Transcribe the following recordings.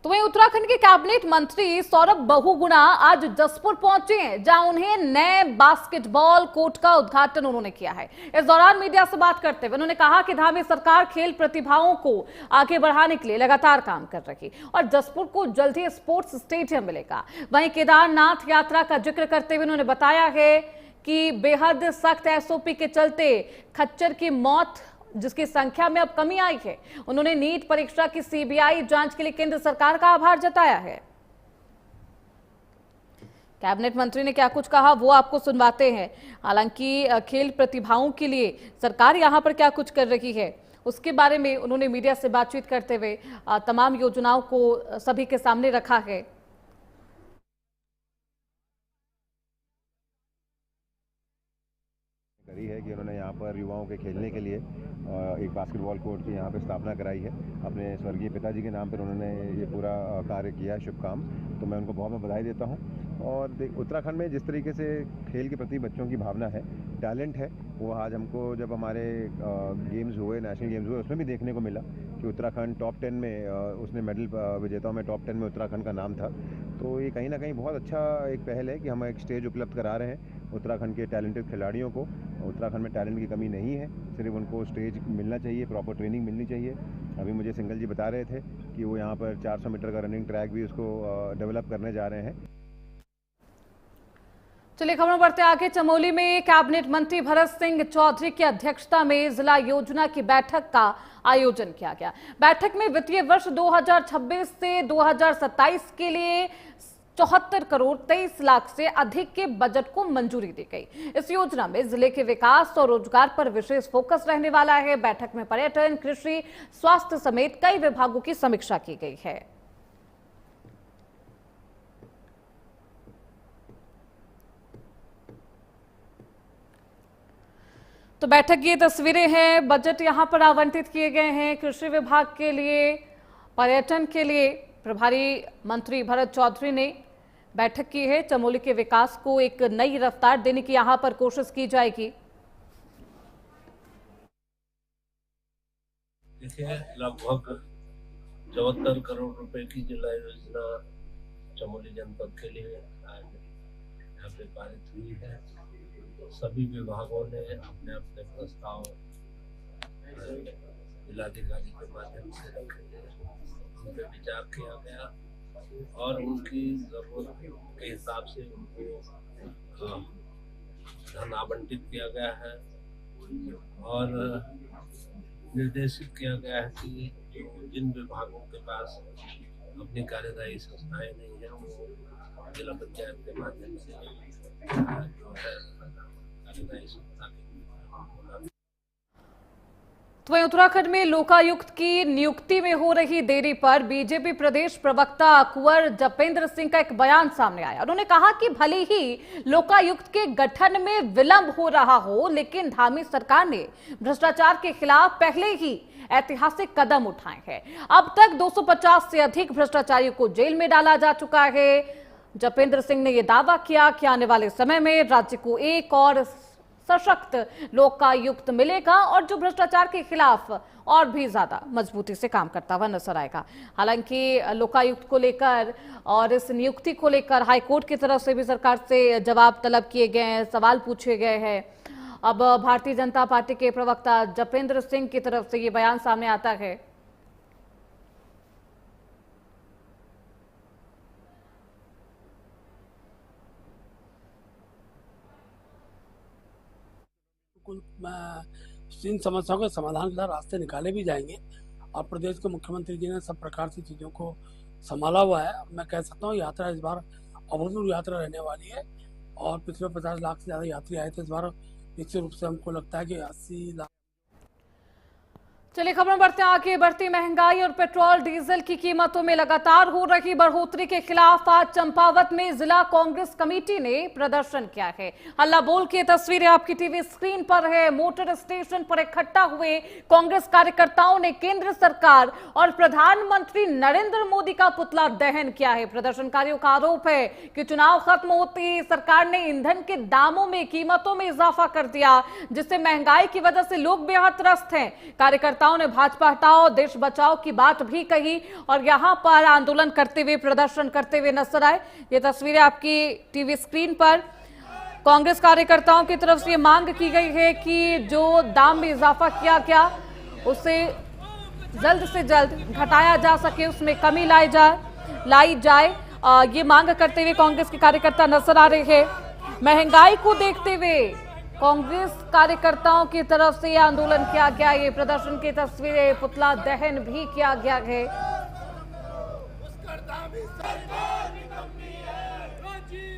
तो वहीं उत्तराखंड के कैबिनेट मंत्री सौरभ बहुगुणा आज जसपुर पहुंचे हैं, जहां उन्हें नए बास्केटबॉल कोर्ट का उद्घाटन उन्होंने किया है। इस दौरान मीडिया से बात करते हुए उन्होंने कहा कि धामी सरकार खेल प्रतिभाओं को आगे बढ़ाने के लिए लगातार काम कर रही और जसपुर को जल्द ही स्पोर्ट्स स्टेडियम मिलेगा। वहीं केदारनाथ यात्रा का जिक्र करते हुए उन्होंने बताया है कि बेहद सख्त एसओपी के चलते खच्चर की मौत जिसकी संख्या में अब कमी आई है। उन्होंने नीट परीक्षा की सीबीआई जांच के लिए केंद्र सरकार का आभार जताया है। कैबिनेट मंत्री ने क्या कुछ कहा वो आपको सुनवाते हैं। हालांकि खेल प्रतिभाओं के लिए सरकार यहां पर क्या कुछ कर रही है उसके बारे में उन्होंने मीडिया से बातचीत करते हुए तमाम योजनाओं को सभी के सामने रखा है। करी है कि उन्होंने यहाँ पर युवाओं के खेलने के लिए एक बास्केटबॉल कोर्ट की यहाँ पे स्थापना कराई है। अपने स्वर्गीय पिताजी के नाम पर उन्होंने ये पूरा कार्य किया है, शुभ काम। तो मैं उनको बहुत बधाई देता हूँ। और उत्तराखंड में जिस तरीके से खेल के प्रति बच्चों की भावना है, टैलेंट है, वो आज हमको जब हमारे गेम्स हुए, नेशनल गेम्स हुए, उसमें भी देखने को मिला कि उत्तराखंड टॉप 10 में उसने मेडल विजेताओं में टॉप 10 में उत्तराखंड का नाम था। तो ये कहीं ना कहीं बहुत अच्छा एक पहल है कि हम एक स्टेज उपलब्ध करा रहे हैं उत्तराखंड के टैलेंटेड खिलाड़ियों को। उत्तराखंड में टैलेंट की कमी नहीं है, सिर्फ उनको स्टेज मिलना चाहिए, प्रॉपर ट्रेनिंग मिलनी चाहिए। अभी मुझे सिंगल जी बता रहे थे कि वो यहाँ पर 400 मीटर का रनिंग ट्रैक भी उसको डेवलप करने जा रहे हैं। चलिए खबरों बढ़ते आगे। चमोली में कैबिनेट मंत्री भरत सिंह चौधरी की अध्यक्षता में जिला योजना की बैठक का आयोजन किया गया। बैठक में वित्तीय वर्ष 2026 से 2027 के लिए 74 करोड़ 23 लाख से अधिक के बजट को मंजूरी दी गई। इस योजना में जिले के विकास और रोजगार पर विशेष फोकस रहने वाला है। बैठक में पर्यटन, कृषि, स्वास्थ्य समेत कई विभागों की समीक्षा की गई है। तो बैठक की तस्वीरें हैं। बजट यहां पर आवंटित किए गए हैं कृषि विभाग के लिए, पर्यटन के लिए। प्रभारी मंत्री भरत चौधरी ने बैठक की है। चमोली के विकास को एक नई रफ्तार देने की यहां पर कोशिश की जाएगी। देखिए, लगभग 74 करोड़ रुपए की जिला योजना चमोली जनपद के लिए आज यहाँ पे पारित हुई है। सभी विभागों ने अपने अपने प्रस्ताव जिलाधिकारी के माध्यम से रखे गए, उन पर विचार किया गया और उनकी जरूरत के हिसाब से उनको धन आवंटित किया गया है और निर्देशित किया गया है कि जिन विभागों के पास अपनी कार्यदायी संस्थाएं नहीं है वो जिला पंचायत के माध्यम से जो है कार्यदायी संस्था के तो वहीं उत्तराखंड में लोकायुक्त की नियुक्ति में हो रही देरी पर बीजेपी प्रदेश प्रवक्ता कुंवर जपेंद्र सिंह का एक बयान सामने आया। उन्होंने कहा कि भले ही लोकायुक्त के गठन में विलंब हो रहा हो, लेकिन धामी सरकार ने भ्रष्टाचार के खिलाफ पहले ही ऐतिहासिक कदम उठाए हैं। अब तक 250 से अधिक भ्रष्टाचारियों को जेल में डाला जा चुका है। जपेंद्र सिंह ने यह दावा किया कि आने वाले समय में राज्य को एक और सशक्त लोकायुक्त मिलेगा और जो भ्रष्टाचार के खिलाफ और भी ज्यादा मजबूती से काम करता हुआ नजर आएगा। हालांकि लोकायुक्त को लेकर और इस नियुक्ति को लेकर हाईकोर्ट की तरफ से भी सरकार से जवाब तलब किए गए हैं, सवाल पूछे गए हैं। अब भारतीय जनता पार्टी के प्रवक्ता जपेंद्र सिंह की तरफ से ये बयान सामने आता है। इन समस्याओं के समाधान के रास्ते निकाले भी जाएंगे और प्रदेश के मुख्यमंत्री जी ने सब प्रकार से चीज़ों को संभाला हुआ है। मैं कह सकता हूँ यात्रा इस बार अभूतपूर्व यात्रा रहने वाली है और पिछले 50 लाख से ज़्यादा यात्री आए थे। इस बार निश्चित रूप से हमको लगता है कि 80 लाख। चलिए खबरें बढ़ते हैं आगे। बढ़ती महंगाई और पेट्रोल डीजल की कीमतों में लगातार हो रही बढ़ोतरी के खिलाफ आज चंपावत में जिला कांग्रेस कमेटी ने प्रदर्शन किया है। हल्ला बोल की तस्वीरें आपकी टीवी स्क्रीन पर है। मोटर स्टेशन पर इकट्ठा हुए कांग्रेस कार्यकर्ताओं ने केंद्र सरकार और प्रधानमंत्री नरेंद्र मोदी का पुतला दहन किया है। प्रदर्शनकारियों का आरोप है कि चुनाव खत्म होते ही सरकार ने ईंधन के दामों में कीमतों में इजाफा कर दिया, जिससे महंगाई की वजह से लोग बेहद त्रस्त हैं। कार्यकर्ता कार्यकर्ताओं ने भाजपा हटाओ देश बचाओ की बात भी कही और यहां पर आंदोलन करते हुए, प्रदर्शन करते हुए नजर आए। ये तस्वीरें आपकी टीवी स्क्रीन पर। कांग्रेस कार्यकर्ताओं की तरफ से ये मांग की गई है कि जो दाम में इजाफा किया गया उसे जल्द से जल्द घटाया जा सके, उसमें कमी लाई जाए। ये मांग करते हुए कांग्रेस के कार्यकर्ता नजर आ रहे हैं। महंगाई को देखते हुए कांग्रेस कार्यकर्ताओं की तरफ से यह आंदोलन किया गया। ये प्रदर्शन की तस्वीरें, पुतला दहन भी किया गया है।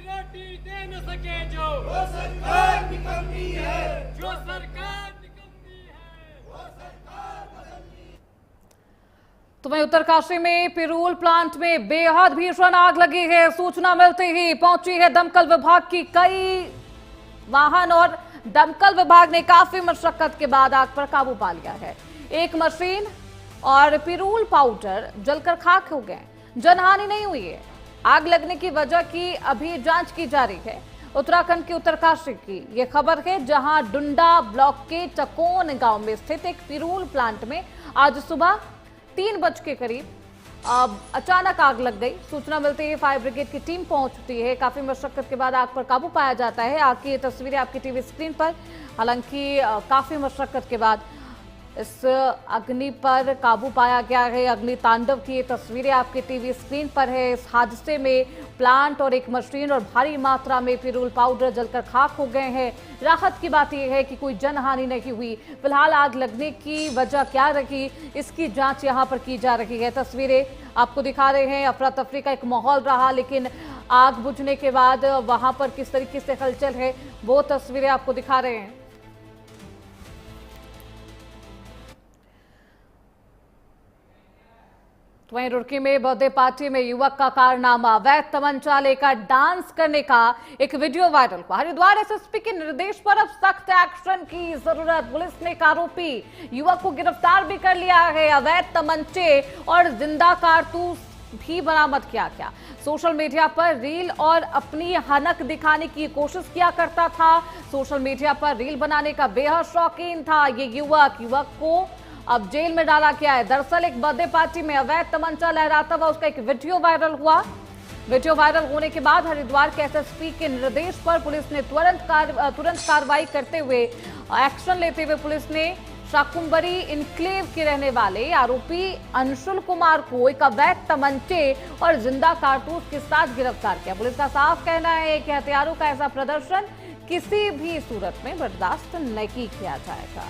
रोटी दे न सके जो सरकार निकम्मी है, जो सरकार निकम्मी है, वो सरकार बदलनी। तो वहीं उत्तरकाशी में पिरूल प्लांट में बेहद भीषण आग लगी है। सूचना मिलते ही पहुंची है दमकल विभाग की कई वाहन और दमकल विभाग ने काफी मशक्कत के बाद आग पर काबू पा लिया है। एक मशीन और पिरूल पाउडर जलकर खाक हो गए। जनहानि नहीं हुई है। आग लगने की वजह की अभी जांच की जा रही है। उत्तराखंड के उत्तरकाशी की यह खबर है, जहां डुंडा ब्लॉक के चकोन गांव में स्थित एक पिरूल प्लांट में आज सुबह 3 बजे के करीब अचानक आग लग गई। सूचना मिलते ही फायर ब्रिगेड की टीम पहुंचती है। काफी मशक्कत के बाद आग पर काबू पाया जाता है। आग की तस्वीरें आपकी टीवी स्क्रीन पर। हालांकि काफी मशक्कत के बाद इस अग्नि पर काबू पाया गया है। अग्नि तांडव की ये तस्वीरें आपकी टीवी स्क्रीन पर है। इस हादसे में प्लांट और एक मशीन और भारी मात्रा में पिरूल पाउडर जलकर खाक हो गए हैं। राहत की बात यह है कि कोई जनहानि नहीं हुई। फिलहाल आग लगने की वजह क्या रही, इसकी जांच यहां पर की जा रही है। तस्वीरें आपको दिखा रहे हैं। अफरा तफरी का एक माहौल रहा, लेकिन आग बुझने के बाद वहां पर किस तरीके से हलचल है वो तस्वीरें आपको दिखा रहे हैं। तो वहीं रुड़की में बर्थडे पार्टी में युवक का कारनामा, अवैध तमंचा लेकर डांस करने का एक वीडियो वायरल हुआ। हरिद्वार एसएसपी के निर्देश पर अब सख्त एक्शन की जरूरत। पुलिस ने एक आरोपी युवक को गिरफ्तार भी कर लिया है। अवैध तमंचे और जिंदा कारतूस भी बरामद किया गया। सोशल मीडिया पर रील और अपनी हनक दिखाने की कोशिश किया करता था। सोशल मीडिया पर रील बनाने का बेहद शौकीन था ये युवक को अब जेल में डाला गया है। दरअसल एक बर्थडे पार्टी में अवैध तमंचा लहराता हुआ उसका एक वीडियो वायरल हुआ। वीडियो वायरल होने के बाद हरिद्वार के एसएसपी के निर्देश पर पुलिस ने तुरंत कार्रवाई करते हुए एक्शन लेते हुए पुलिस ने शाकुंभरी इनक्लेव के रहने वाले आरोपी अंशुल कुमार को एक अवैध तमंचे और जिंदा कारतूस के साथ गिरफ्तार किया। पुलिस का साफ कहना है कि हथियारों का ऐसा प्रदर्शन किसी भी सूरत में बर्दाश्त नहीं किया जाएगा।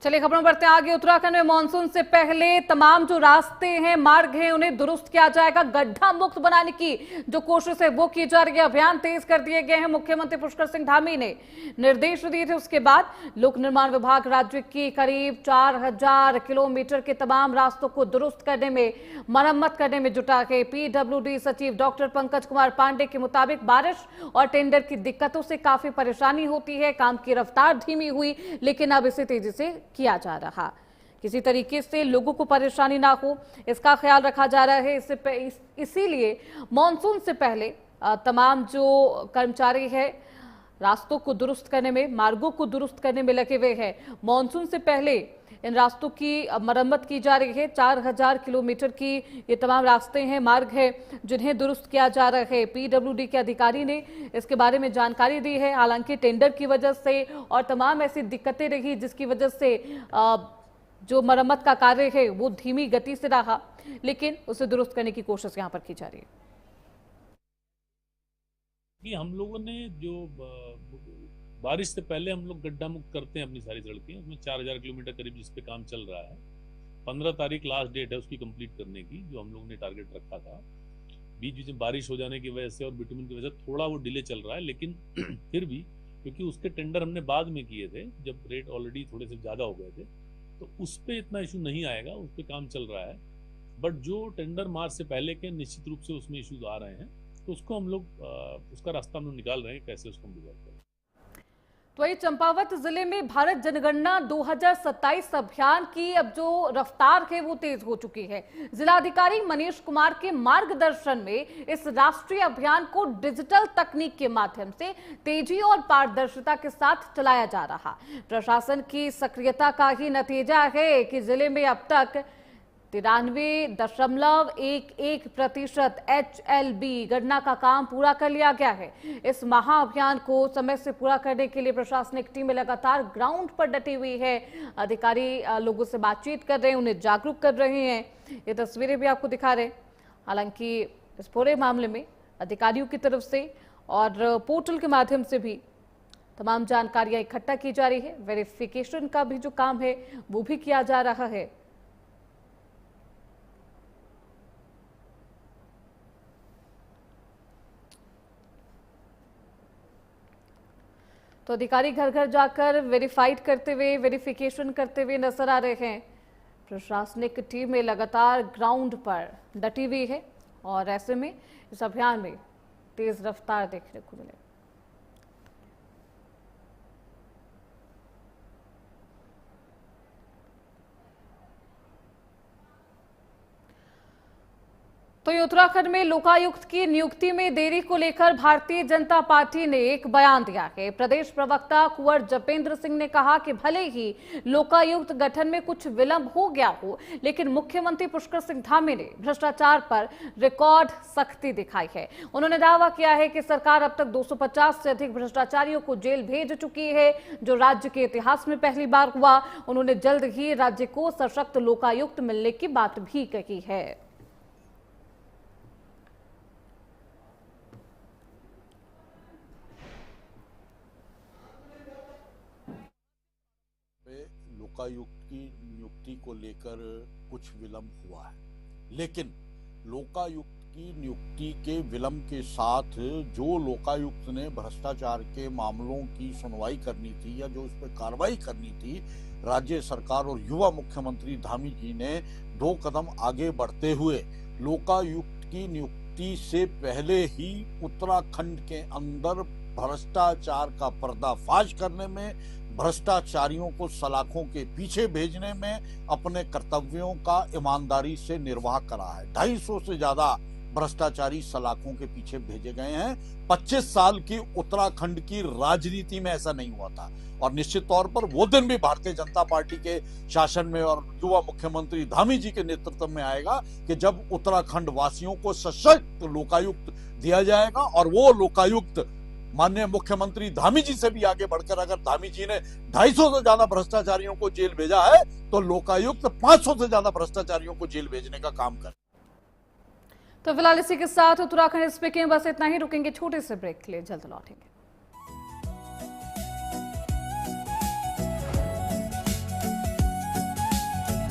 चलिए खबरों बढ़ते हैं आगे। उत्तराखंड में मानसून से पहले तमाम जो रास्ते हैं, मार्ग हैं, उन्हें दुरुस्त किया जाएगा। गड्ढा मुक्त बनाने की जो कोशिश है वो की जा रही है। अभियान तेज कर दिए गए हैं। मुख्यमंत्री पुष्कर सिंह धामी ने निर्देश दिए थे। उसके बाद लोक निर्माण विभाग राज्य की करीब 4000 किलोमीटर के तमाम रास्तों को दुरुस्त करने में, मरम्मत करने में जुटा है। पीडब्ल्यूडी सचिव डॉक्टर पंकज कुमार पांडे के मुताबिक बारिश और टेंडर की दिक्कतों से काफी परेशानी होती है। काम की रफ्तार धीमी हुई, लेकिन अब इसे तेजी से किया जा रहा। किसी तरीके से लोगों को परेशानी ना हो, इसका ख्याल रखा जा रहा है। इसीलिए मॉनसून से पहले तमाम जो कर्मचारी है रास्तों को दुरुस्त करने में, मार्गों को दुरुस्त करने में लगे हुए हैं। मॉनसून से पहले इन रास्तों की मरम्मत की जा रही है। 4000 किलोमीटर की ये तमाम रास्ते हैं, मार्ग है, जिन्हें दुरुस्त किया जा रहा है। पीडब्ल्यूडी के अधिकारी ने इसके बारे में जानकारी दी है। हालांकि टेंडर की वजह से और तमाम ऐसी दिक्कतें रही जिसकी वजह से जो मरम्मत का कार्य है वो धीमी गति से रहा, लेकिन उसे दुरुस्त करने की कोशिश यहाँ पर की जा रही है। कि हम लोगों ने जो बारिश से पहले हम लोग गड्ढा मुक्त करते हैं अपनी सारी सड़कें, उसमें 4000 किलोमीटर करीब जिस पे काम चल रहा है। 15 तारीख लास्ट डेट है उसकी कंप्लीट करने की, जो हम लोग ने टारगेट रखा था। बीच बीच में बारिश हो जाने की वजह से और बिटुमिन की वजह से थोड़ा वो डिले चल रहा है, लेकिन फिर भी क्योंकि उसके टेंडर हमने बाद में किए थे जब रेट ऑलरेडी थोड़े से ज़्यादा हो गए थे, तो उस पर इतना इशू नहीं आएगा, उस पर काम चल रहा है। बट जो टेंडर मार्च से पहले के निश्चित रूप से उसमें इशूज आ रहे हैं, तो उसको हम लोग उसका रास्ता हम लोग निकाल रहे हैं, कैसे उसको हम डिवेलप करें। तो वही चंपावत जिले में भारत जनगणना 2027 अभियान की अब जो रफ्तार है वो तेज हो चुकी है। जिलाधिकारी मनीष कुमार के मार्गदर्शन में इस राष्ट्रीय अभियान को डिजिटल तकनीक के माध्यम से तेजी और पारदर्शिता के साथ चलाया जा रहा। प्रशासन की सक्रियता का ही नतीजा है कि जिले में अब तक 93.11% HLB गणना का काम पूरा कर लिया गया है। इस महाअभियान को समय से पूरा करने के लिए प्रशासनिक टीमें लगातार ग्राउंड पर डटी हुई है। अधिकारी लोगों से बातचीत कर रहे हैं, उन्हें जागरूक कर रहे हैं। ये तस्वीरें भी आपको दिखा रहे हैं। हालांकि इस पूरे मामले में अधिकारियों की तरफ से और पोर्टल के माध्यम से भी तमाम जानकारियां इकट्ठा की जा रही है। वेरिफिकेशन का भी जो काम है वो भी किया जा रहा है। तो अधिकारी घर घर जाकर वेरीफाइड करते हुए, वेरिफिकेशन करते हुए नजर आ रहे हैं। प्रशासनिक टीमें लगातार ग्राउंड पर डटी हुई है और ऐसे में इस अभियान में तेज रफ्तार देखने को मिले। तो ये उत्तराखंड में लोकायुक्त की नियुक्ति में देरी को लेकर भारतीय जनता पार्टी ने एक बयान दिया है। प्रदेश प्रवक्ता कुंवर जपेंद्र सिंह ने कहा कि भले ही लोकायुक्त गठन में कुछ विलंब हो गया हो, लेकिन मुख्यमंत्री पुष्कर सिंह धामी ने भ्रष्टाचार पर रिकॉर्ड सख्ती दिखाई है। उन्होंने दावा किया है कि सरकार अब तक 250 से अधिक भ्रष्टाचारियों को जेल भेज चुकी है, जो राज्य के इतिहास में पहली बार हुआ। उन्होंने जल्द ही राज्य को सशक्त लोकायुक्त मिलने की बात भी कही है। लोकायुक्त की नियुक्ति को लेकर कुछ विलंब हुआ है, लेकिन लोकायुक्त की नियुक्ति के विलंब के साथ जो लोकायुक्त ने भ्रष्टाचार के मामलों की सुनवाई करनी थी या जो इस पर कार्रवाई करनी थी, राज्य सरकार और युवा मुख्यमंत्री धामी जी ने 2 कदम आगे बढ़ते हुए लोकायुक्त की नियुक्ति से पहले ही उत्तराखंड के अंदर भ्रष्टाचार का पर्दाफाश करने में, भ्रष्टाचारियों को सलाखों के पीछे भेजने में अपने कर्तव्यों का ईमानदारी से निर्वाह करा है। 250 से ज्यादा भ्रष्टाचारी सलाखों के पीछे भेजे गए हैं। 25 साल की उत्तराखंड की राजनीति में ऐसा नहीं हुआ था और निश्चित तौर पर वो दिन भी भारतीय जनता पार्टी के शासन में और युवा मुख्यमंत्री धामी जी के नेतृत्व में आएगा कि जब उत्तराखंड वासियों को सशक्त लोकायुक्त दिया जाएगा। और वो लोकायुक्त माननीय मुख्यमंत्री धामी जी से भी आगे बढ़कर, अगर धामी जी ने 250 से ज्यादा भ्रष्टाचारियों को जेल भेजा है तो लोकायुक्त 500 से ज्यादा भ्रष्टाचारियों को जेल भेजने का काम करे। तो फिलहाल इसी के साथ उत्तराखंड स्पीकिंग बस इतना ही। रुकेंगे छोटे से ब्रेक के लिए, जल्द लौटेंगे।